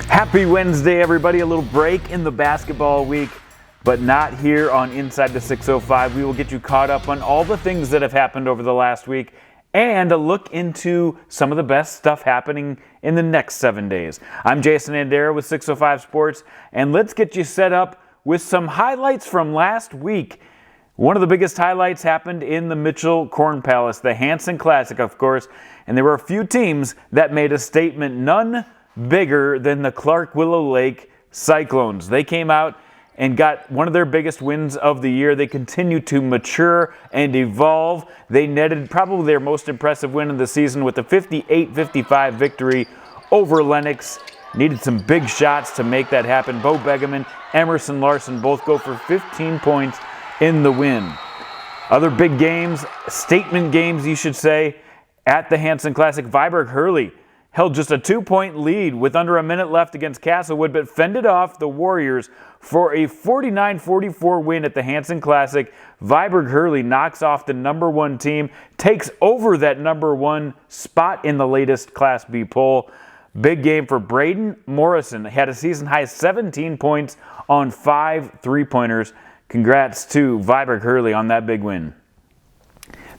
Happy Wednesday, everybody. A little break in the basketball week, but not here on Inside the 605. We will get you caught up on all the things that have happened over the last week and a look into some of the best stuff happening in the next 7 days. I'm Jason Andera with 605 Sports, and let's get you set up with some highlights from last week. One of the biggest highlights happened in the Mitchell Corn Palace, the Hanson Classic, of course, and there were a few teams that made a statement, none bigger than the Clark Willow Lake Cyclones. They came out and got one of their biggest wins of the year. They continue to mature and evolve. They netted probably their most impressive win of the season with a 58-55 victory over Lennox. Needed some big shots to make that happen. Bo Begeman, Emerson Larson both go for 15 points in the win. Other big games, statement games you should say, at the Hanson Classic, Viborg Hurley held just a 2-point lead with under a minute left against Castlewood, but fended off the Warriors for a 49-44 win at the Hanson Classic. Viborg Hurley knocks off the number one team, takes over that number one spot in the latest Class B poll. Big game for Braden Morrison. Had a season-high 17 points on 5 three-pointers. Congrats to Viborg Hurley on that big win.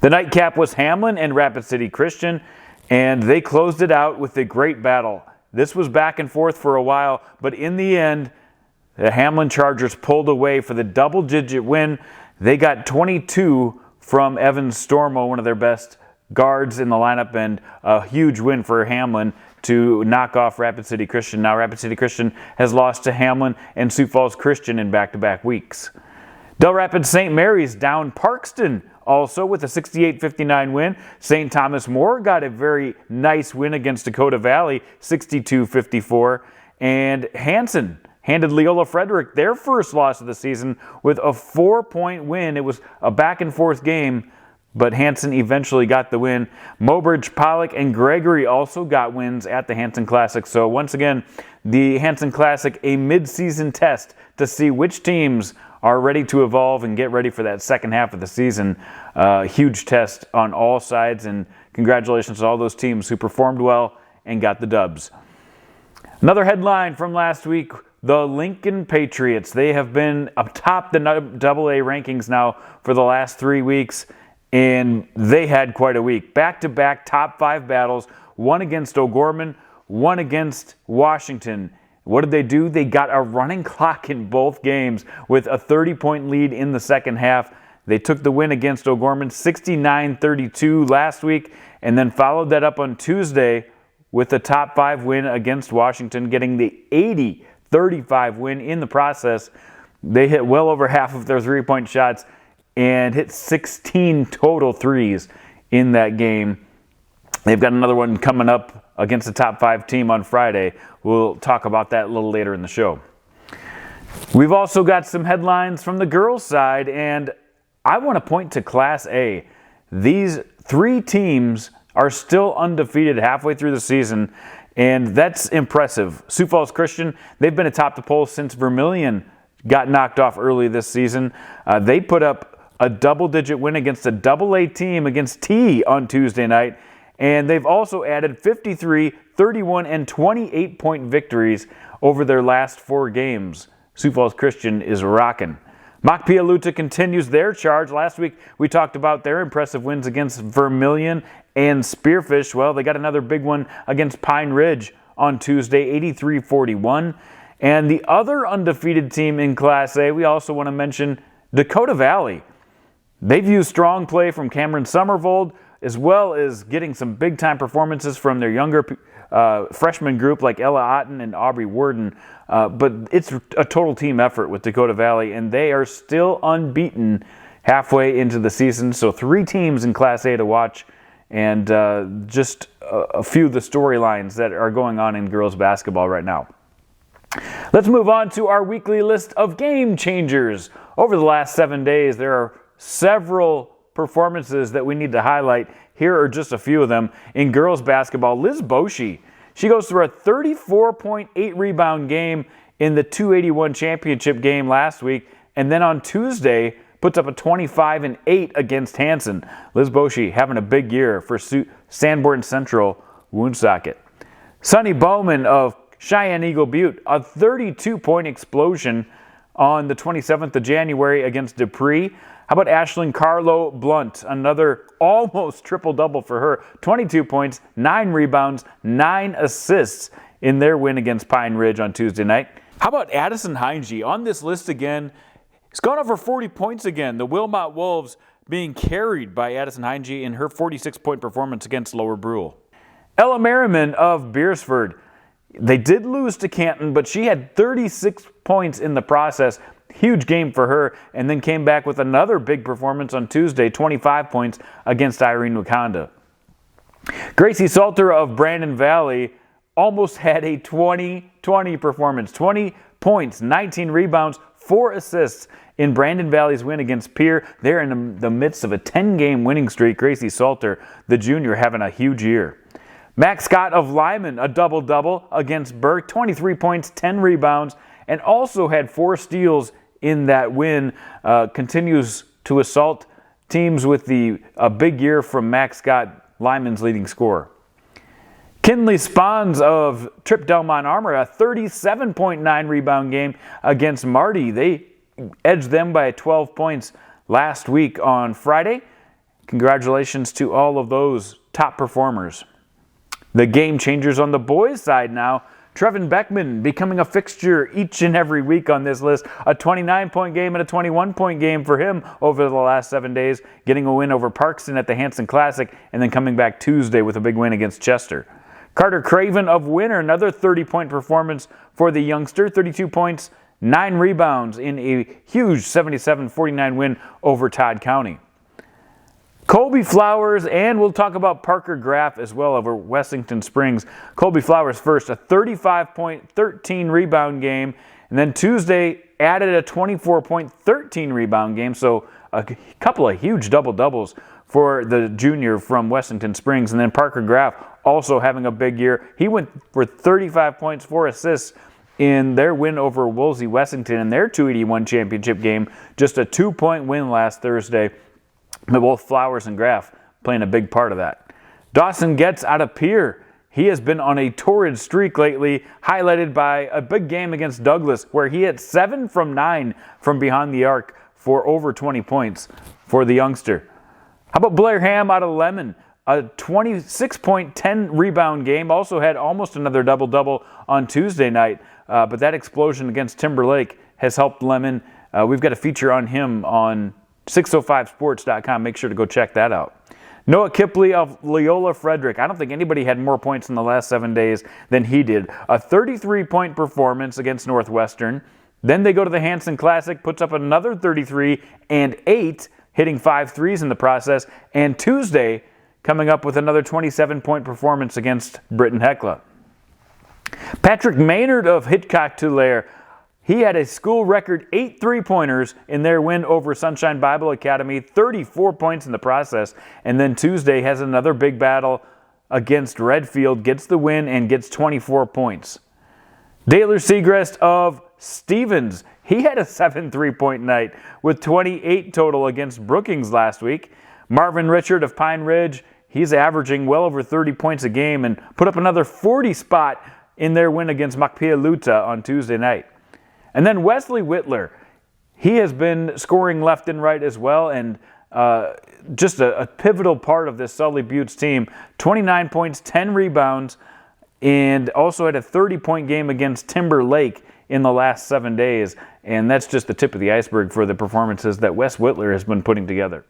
The nightcap was Hamlin and Rapid City Christian, and they closed it out with a great battle. This was back and forth for a while, but in the end, the Hamlin Chargers pulled away for the double-digit win. They got 22 from Evan Stormo, one of their best guards in the lineup, and a huge win for Hamlin to knock off Rapid City Christian. Now Rapid City Christian has lost to Hamlin and Sioux Falls Christian in back-to-back weeks. Del Rapids St. Mary's down Parkston also with a 68-59 win. St. Thomas More got a very nice win against Dakota Valley, 62-54. And Hansen handed Leola Frederick their first loss of the season with a 4-point win. It was a back-and-forth game, but Hansen eventually got the win. Mobridge, Pollock, and Gregory also got wins at the Hanson Classic. So once again, the Hanson Classic, a mid-season test to see which teams are ready to evolve and get ready for that second half of the season. Huge test on all sides, and congratulations to all those teams who performed well and got the dubs. Another headline from last week, the Lincoln Patriots. They have been atop the AA rankings now for the last 3 weeks, and they had quite a week. Back-to-back top 5 battles, one against O'Gorman, one against Washington. What did they do? They got a running clock in both games with a 30-point lead in the second half. They took the win against O'Gorman 69-32 last week, and then followed that up on Tuesday with a top 5 win against Washington, getting the 80-35 win in the process. They hit well over half of their three-point shots and hit 16 total threes in that game. They've got another one coming up against the top 5 team on Friday. We'll talk about that a little later in the show. We've also got some headlines from the girls' side, and I want to point to Class A. These 3 teams are still undefeated halfway through the season, and that's impressive. Sioux Falls Christian, they've been atop the poll since Vermilion got knocked off early this season. They put up a double-digit win against a AA team against T on Tuesday night, and they've also added 53, 31, and 28-point victories over their last 4 games. Sioux Falls Christian is rocking. Machpealuta continues their charge. Last week we talked about their impressive wins against Vermilion and Spearfish. Well, they got another big one against Pine Ridge on Tuesday, 83-41. And the other undefeated team in Class A, we also want to mention Dakota Valley. They've used strong play from Cameron Summervold, as well as getting some big-time performances from their younger freshman group like Ella Otten and Aubrey Worden. But it's a total team effort with Dakota Valley, and they are still unbeaten halfway into the season. So 3 teams in Class A to watch, and just a few of the storylines that are going on in girls basketball right now. Let's move on to our weekly list of game changers. Over the last 7 days, there are several performances that we need to highlight. Here are just a few of them. In girls basketball, Liz Boshi, she goes through a 34.8 rebound game in the 281 championship game last week, and then on Tuesday puts up a 25-8 against Hansen. Liz Boshi having a big year for Sanborn Central Woonsocket. Sonny Bowman of Cheyenne Eagle Butte, a 32-point explosion on the 27th of January against Dupree. How about Ashlyn Carlo Blunt, another almost triple-double for her, 22 points, 9 rebounds, 9 assists in their win against Pine Ridge on Tuesday night. How about Addison Heinge on this list again? He's gone over 40 points again. The Wilmot Wolves being carried by Addison Heinge in her 46-point performance against Lower Brule. Ella Merriman of Beersford. They did lose to Canton, but she had 36 points in the process. Huge game for her, and then came back with another big performance on Tuesday, 25 points against Irene Wakanda. Gracie Salter of Brandon Valley almost had a 20-20 performance. 20 points, 19 rebounds, 4 assists in Brandon Valley's win against Pierre. They're in the midst of a 10-game winning streak. Gracie Salter, the junior, having a huge year. Max Scott of Lyman, a double-double against Burke, 23 points, 10 rebounds, and also had 4 steals in that win. Continues to assault teams with a big year from Max Scott, Lyman's leading scorer. Kinley Spons of Trip Delmont Armor, a 37.9 rebound game against Marty. They edged them by 12 points last week on Friday. Congratulations to all of those top performers. The game changers on the boys' side now. Trevin Beckman becoming a fixture each and every week on this list. A 29-point game and a 21-point game for him over the last 7 days, getting a win over Parkston at the Hanson Classic, and then coming back Tuesday with a big win against Chester. Carter Craven of Winter, another 30-point performance for the youngster. 32 points, 9 rebounds in a huge 77-49 win over Todd County. Colby Flowers, and we'll talk about Parker Graff as well over Wessington Springs. Colby Flowers first, a 35-point, 13-rebound game. And then Tuesday added a 24-point, 13-rebound game. So a couple of huge double-doubles for the junior from Wessington Springs. And then Parker Graff also having a big year. He went for 35 points, 4 assists in their win over Woolsey Wessington in their 281 championship game. Just a 2-point win last Thursday. But both Flowers and Graff playing a big part of that. Dawson Getz out of Pierre. He has been on a torrid streak lately, highlighted by a big game against Douglas, where he hit 7 from 9 from behind the arc for over 20 points for the youngster. How about Blair Ham out of Lemon? A 26-point, 10-rebound game. Also had almost another double-double on Tuesday night. But that explosion against Timberlake has helped Lemon. We've got a feature on him on 605sports.com. Make sure to go check that out. Noah Kipley of Loyola Frederick. I don't think anybody had more points in the last 7 days than he did. A 33-point performance against Northwestern. Then they go to the Hanson Classic, puts up another 33 and 8, hitting 5 threes in the process. And Tuesday, coming up with another 27-point performance against Britton Hecla. Patrick Maynard of Hitchcock-Tulare. He had a school record 8 3-pointers in their win over Sunshine Bible Academy, 34 points in the process. And then Tuesday has another big battle against Redfield, gets the win and gets 24 points. Daylor Segrest of Stevens, he had a 7 3-point night with 28 total against Brookings last week. Marvin Richard of Pine Ridge, he's averaging well over 30 points a game and put up another 40 spot in their win against Makpialuta on Tuesday night. And then Wesley Whitler, he has been scoring left and right as well, and just a pivotal part of this Sully Buttes team. 29 points, 10 rebounds, and also had a 30-point game against Timberlake in the last 7 days. And that's just the tip of the iceberg for the performances that Wes Whitler has been putting together.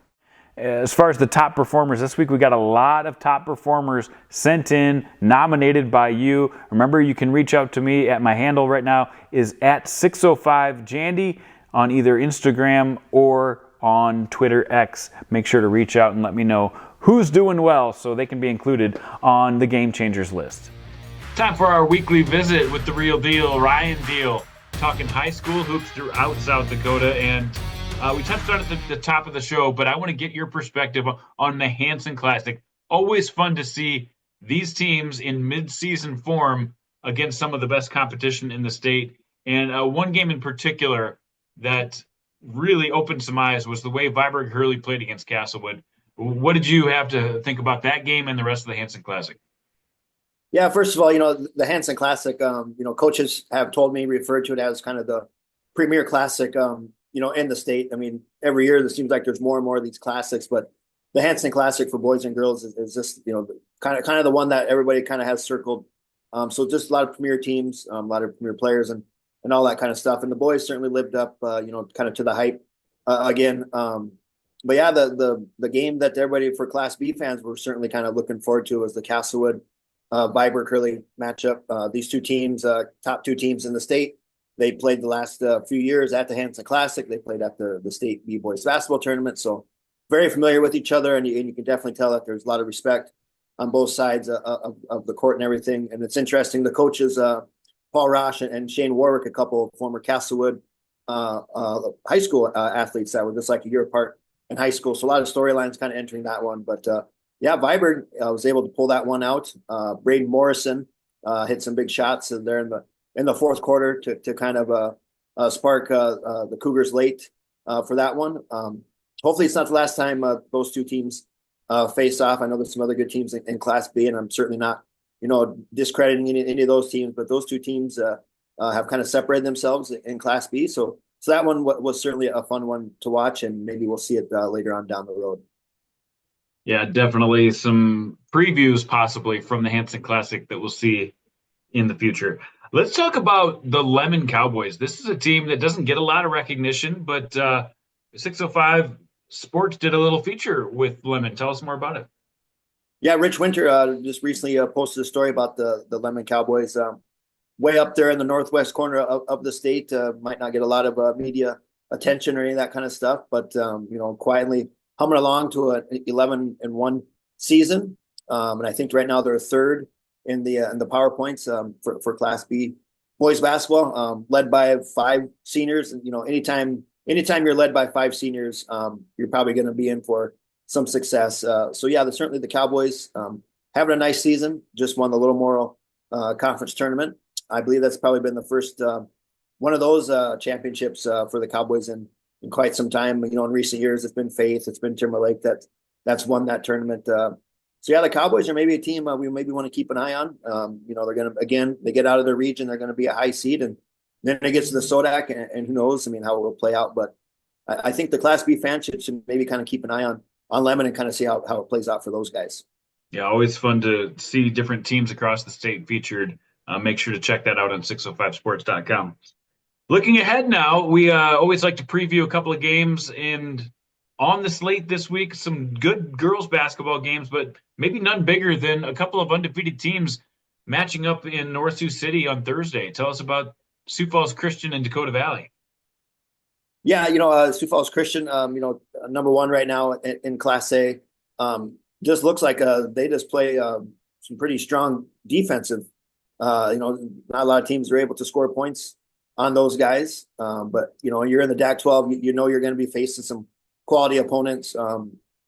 As far as the top performers this week, we got a lot of top performers sent in, nominated by you. Remember, you can reach out to me at my handle right now is at 605jandy on either Instagram or on Twitter X. Make sure to reach out and let me know who's doing well so they can be included on the Game Changers list. Time for our weekly visit with the real deal, Ryan Deal, talking high school hoops throughout South Dakota. And we touched on it at the top of the show, but I want to get your perspective on the Hanson Classic. Always fun to see these teams in mid-season form against some of the best competition in the state. And one game in particular that really opened some eyes was the way Viborg Hurley played against Castlewood. What did you have to think about that game and the rest of the Hanson Classic? Yeah, first of all, the Hanson Classic, coaches have told me, referred to it as kind of the premier classic, in the state. I mean, every year it seems like there's more and more of these classics, but the Hanson Classic for boys and girls is just, kind of the one that everybody kind of has circled. So just a lot of premier teams, a lot of premier players and all that kind of stuff. And the boys certainly lived up, kind of to the hype again. But yeah, the game that everybody for Class B fans were certainly kind of looking forward to was the Castlewood Viber Curly matchup. These two teams, top two teams in the state, they played the last few years at the Hanson Classic. They played at the state B boys basketball tournament. So very familiar with each other, and you can definitely tell that there's a lot of respect on both sides of the court and everything. And it's interesting. The coaches, Paul Rosh and Shane Warwick, a couple of former Castlewood high school athletes that were just like a year apart in high school. So a lot of storylines kind of entering that one, but yeah, Viberg was able to pull that one out. Braden Morrison hit some big shots there in the fourth quarter to kind of spark the Cougars late for that one. Hopefully, it's not the last time those two teams face off. I know there's some other good teams in Class B, and I'm certainly not discrediting any of those teams, but those two teams have kind of separated themselves in Class B. So that one was certainly a fun one to watch, and maybe we'll see it later on down the road. Yeah, definitely some previews possibly from the Hanson Classic that we'll see in the future. Let's talk about the Lemon Cowboys. This is a team that doesn't get a lot of recognition, but 605 Sports did a little feature with Lemon. Tell us more about it. Yeah, Rich Winter just recently posted a story about the Lemon Cowboys. Way up there in the northwest corner of the state, might not get a lot of media attention or any of that kind of stuff, but quietly humming along to an 11-1 season, and I think right now they're third in the PowerPoints for Class B boys basketball, led by 5 seniors. And anytime you're led by 5 seniors, you're probably going to be in for some success. So yeah, certainly the Cowboys having a nice season. Just won the Little Morrow conference tournament. I believe that's probably been the first one of those championships for the Cowboys in quite some time. In recent years, it's been Faith, it's been Timberlake that's won that tournament. So yeah, the Cowboys are maybe a team we maybe want to keep an eye on. They're going to, again, they get out of their region, they're going to be a high seed, and then it gets to the Sodak, and who knows? I mean, how it will play out. But I think the Class B fans should maybe kind of keep an eye on Lemon and kind of see how it plays out for those guys. Yeah, always fun to see different teams across the state featured. Make sure to check that out on 605sports.com. Looking ahead now, we always like to preview a couple of games, and on the slate this week, some good girls basketball games, but maybe none bigger than a couple of undefeated teams matching up in North Sioux City on Thursday. Tell us about Sioux Falls Christian and Dakota Valley. Yeah, Sioux Falls Christian, number one right now in Class A. Just looks like they just play some pretty strong defensive. Not a lot of teams are able to score points on those guys. But you're in the DAC-12, you're going to be facing some quality opponents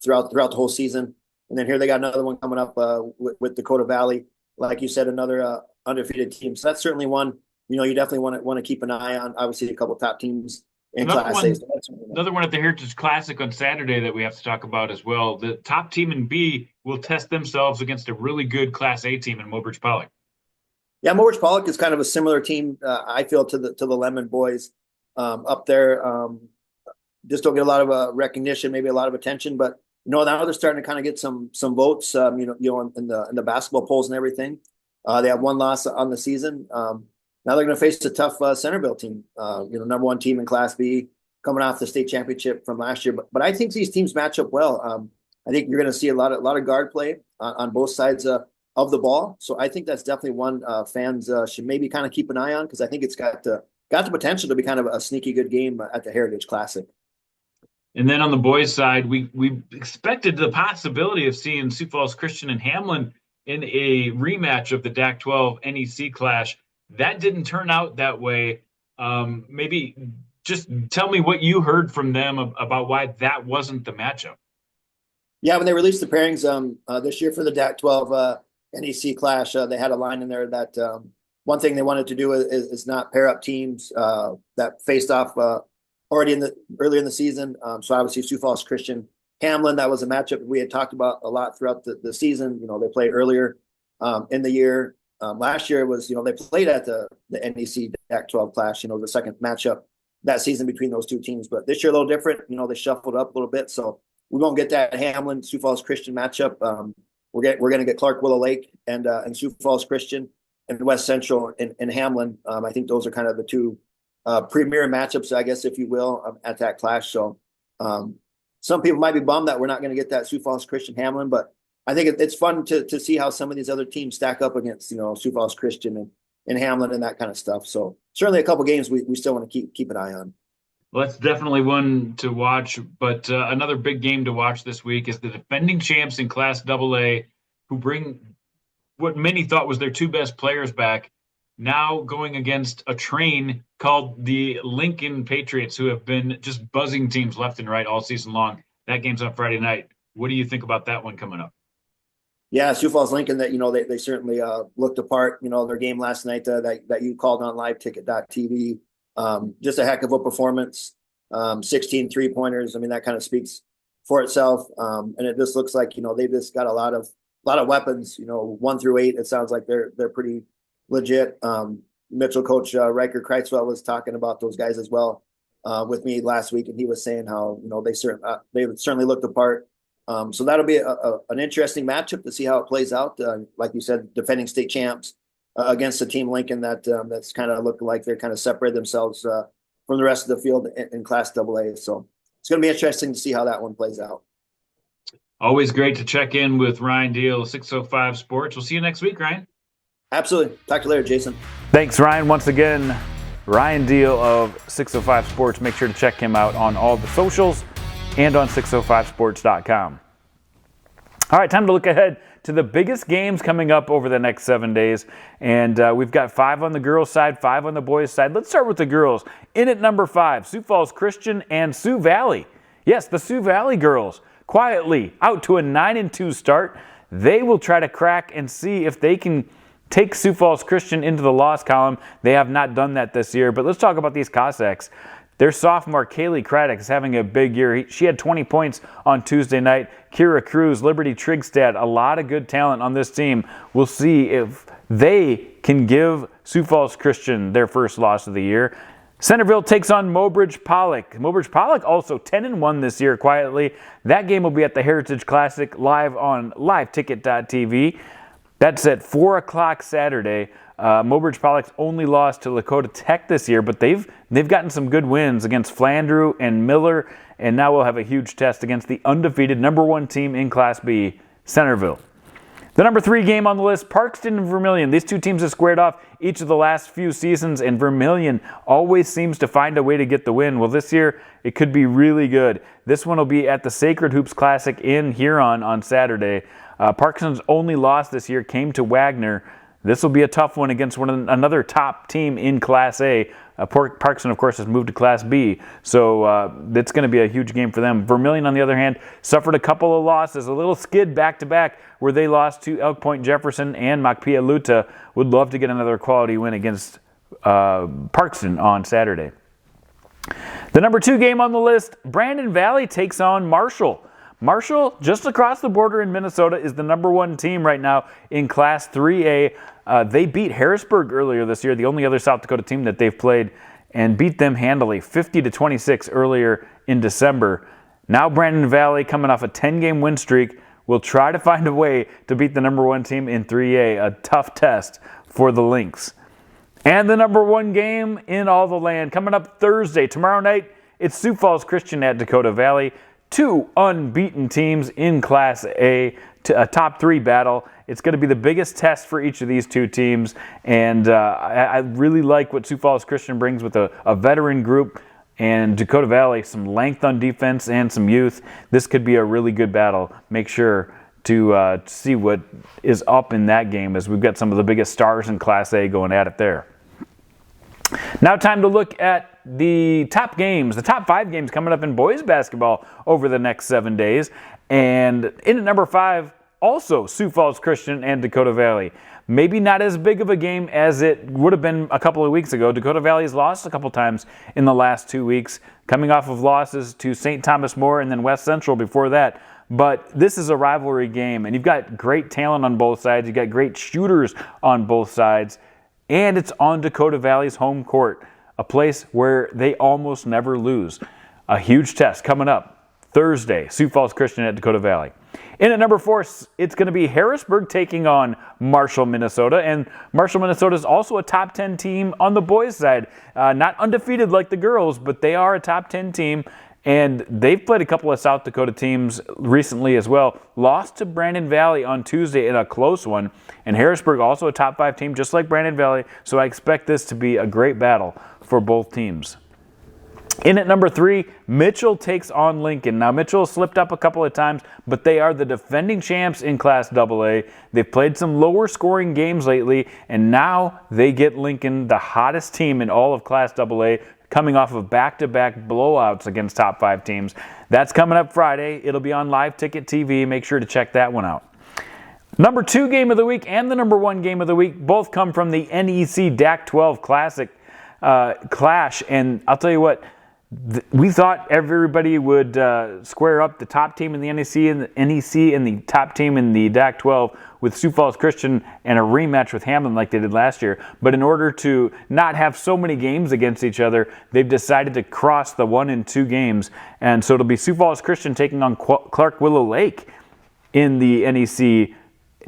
throughout the whole season. And then here they got another one coming up with Dakota Valley. Like you said, another undefeated team. So that's certainly one, you definitely want to keep an eye on. Obviously, a couple of top teams in Class A. Another one at the Heritage Classic on Saturday that we have to talk about as well. The top team in B will test themselves against a really good Class A team in Mobridge Pollock. Yeah, Mobridge Pollock is kind of a similar team, I feel, to the Lemon boys up there. Just don't get a lot of recognition, maybe a lot of attention, but now they're starting to kind of get some votes. In the basketball polls and everything. They have one loss on the season. Now they're going to face a tough Centerville team. Number one team in Class B, coming off the state championship from last year. But I think these teams match up well. I think you're going to see a lot of guard play on both sides of the ball. So I think that's definitely one fans should maybe kind of keep an eye on, because I think it's got the potential to be kind of a sneaky good game at the Heritage Classic. And then on the boys' side, we expected the possibility of seeing Sioux Falls Christian and Hamlin in a rematch of the DAC-12 NEC clash. That didn't turn out that way. Maybe just tell me what you heard from them about why that wasn't the matchup. Yeah, when they released the pairings this year for the DAC-12 NEC clash, they had a line in there that one thing they wanted to do is not pair up teams that faced off already earlier in the season. So obviously Sioux Falls Christian, Hamlin, that was a matchup we had talked about a lot throughout the season. They played earlier in the year. Last year was, they played at the NEC Pac-12 Clash, the second matchup that season between those two teams. But this year a little different. They shuffled up a little bit, so we won't get that Hamlin Sioux Falls Christian matchup. We're going to get Clark Willow Lake and Sioux Falls Christian and West Central and Hamlin. I think those are kind of the two premier matchups, I guess, if you will, at that clash. So some people might be bummed that we're not going to get that Sioux Falls Christian Hamlin, but I think it's fun to see how some of these other teams stack up against, Sioux Falls Christian and Hamlin and that kind of stuff. So certainly a couple games we still want to keep an eye on. Well, that's definitely one to watch. But another big game to watch this week is the defending champs in Class AA, who bring what many thought was their two best players back, now going against a train called the Lincoln Patriots, who have been just buzzing teams left and right all season long. That game's on Friday night. What do you think about that one coming up? Yeah, Sioux Falls Lincoln, that they certainly looked apart. Their game last night that you called on liveticket.tv. Just a heck of a performance. 16 3-pointers. I mean, that kind of speaks for itself. And it just looks like they've just got a lot of weapons. 1 through 8. It sounds like they're pretty legit. Mitchell coach Riker Kreitzfeld was talking about those guys as well with me last week, and he was saying how they certainly looked apart. So that'll be an interesting matchup to see how it plays out. Like you said, defending state champs against a team Lincoln that's kind of looked like they're kind of separated themselves from the rest of the field in Class AA. So it's going to be interesting to see how that one plays out. Always great to check in with Ryan Deal, 605 Sports. We'll see you next week, Ryan. Absolutely. Talk to you later, Jason. Thanks, Ryan. Once again, Ryan Deal of 605 Sports. Make sure to check him out on all the socials and on 605sports.com. All right, time to look ahead to the biggest games coming up over the next 7 days. And we've got 5 on the girls' side, 5 on the boys' side. Let's start with the girls. In at number 5, Sioux Falls Christian and Sioux Valley. Yes, the Sioux Valley girls quietly out to a 9-2 start. They will try to crack and see if they can take Sioux Falls Christian into the loss column. They have not done that this year. But let's talk about these Cossacks. Their sophomore, Kaylee Craddock, is having a big year. She had 20 points on Tuesday night. Kira Cruz, Liberty Trigstad, a lot of good talent on this team. We'll see if they can give Sioux Falls Christian their first loss of the year. Centerville takes on Mobridge Pollock. Mobridge Pollock also 10-1 this year quietly. That game will be at the Heritage Classic live on liveticket.tv. That's at 4 o'clock Saturday. Mobridge Pollock's only lost to Dakota Tech this year, but they've gotten some good wins against Flandreau and Miller, and now we'll have a huge test against the undefeated number 1 team in Class B, Centerville. The number 3 game on the list, Parkston and Vermilion. These two teams have squared off each of the last few seasons, and Vermilion always seems to find a way to get the win. Well, this year, it could be really good. This one will be at the Sacred Hoops Classic in Huron on Saturday. Parkston's only loss this year came to Wagner. This will be a tough one against another top team in Class A. Parkston, of course, has moved to Class B, so it's going to be a huge game for them. Vermilion, on the other hand, suffered a couple of losses, a little skid back-to-back where they lost to Elk Point Jefferson and Macpia Luta. Would love to get another quality win against Parkston on Saturday. The number 2 game on the list, Brandon Valley takes on Marshall. Marshall, just across the border in Minnesota, is the number 1 team right now in Class 3A. They beat Harrisburg earlier this year, the only other South Dakota team that they've played, and beat them handily, 50-26 earlier in December. Now Brandon Valley, coming off a 10-game win streak, will try to find a way to beat the number 1 team in 3A, a tough test for the Lynx. And the number 1 game in all the land, coming up Thursday, tomorrow night, it's Sioux Falls Christian at Dakota Valley. 2 unbeaten teams in Class A, to a top 3 battle. It's going to be the biggest test for each of these 2 teams, and I really like what Sioux Falls Christian brings with a veteran group, and Dakota Valley, some length on defense and some youth. This could be a really good battle. Make sure to see what is up in that game, as we've got some of the biggest stars in Class A going at it there. Now time to look at the top games, the top 5 games coming up in boys basketball over the next 7 days. And in at number 5, also Sioux Falls Christian and Dakota Valley. Maybe not as big of a game as it would have been a couple of weeks ago. Dakota Valley has lost a couple times in the last 2 weeks, coming off of losses to St. Thomas More and then West Central before that. But this is a rivalry game, and you've got great talent on both sides. You've got great shooters on both sides, and it's on Dakota Valley's home court, a place where they almost never lose. A huge test coming up Thursday, Sioux Falls Christian at Dakota Valley. In at number 4, it's going to be Harrisburg taking on Marshall, Minnesota. And Marshall, Minnesota is also a top 10 team on the boys' side. Not undefeated like the girls, but they are a top 10 team. And they've played a couple of South Dakota teams recently as well. Lost to Brandon Valley on Tuesday in a close one. And Harrisburg also a top 5 team, just like Brandon Valley. So I expect this to be a great battle for both teams. In at number 3, Mitchell takes on Lincoln. Now, Mitchell slipped up a couple of times, but they are the defending champs in Class AA. They've played some lower scoring games lately, and now they get Lincoln, the hottest team in all of Class AA, coming off of back-to-back blowouts against top 5 teams. That's coming up Friday. It'll be on Live Ticket TV. Make sure to check that one out. Number 2 game of the week and the number 1 game of the week both come from the NEC DAC 12 Classic clash, and I'll tell you what, we thought everybody would square up the top team in the NEC and the top team in the DAC 12 with Sioux Falls Christian and a rematch with Hamlin like they did last year. But in order to not have so many games against each other, they've decided to cross the 1 and 2 games. And so it'll be Sioux Falls Christian taking on Clark Willow Lake in the NEC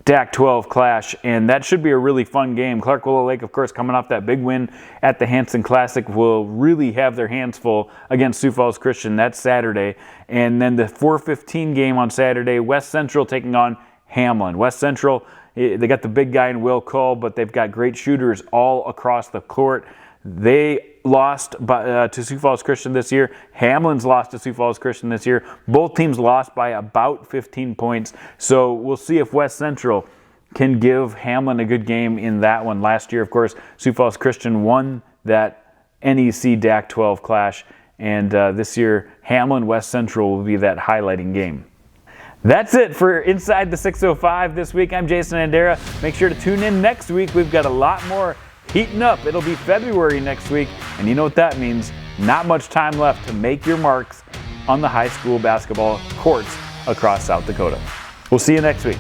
DAC 12 clash, and that should be a really fun game. Clark Willow Lake, of course, coming off that big win at the Hanson Classic, will really have their hands full against Sioux Falls Christian. That's Saturday. And then the 4:15 game on Saturday, West Central taking on Hamlin. West Central, they got the big guy in Will Cole, but they've got great shooters all across the court. They lost to Sioux Falls Christian this year. Hamlin's lost to Sioux Falls Christian this year. Both teams lost by about 15 points. So we'll see if West Central can give Hamlin a good game in that one. Last year, of course, Sioux Falls Christian won that NEC DAC 12 clash. And this year, Hamlin-West Central will be that highlighting game. That's it for Inside the 605 this week. I'm Jason Andera. Make sure to tune in next week. We've got a lot more heating up. It'll be February next week, and you know what that means. Not much time left to make your marks on the high school basketball courts across South Dakota. We'll see you next week.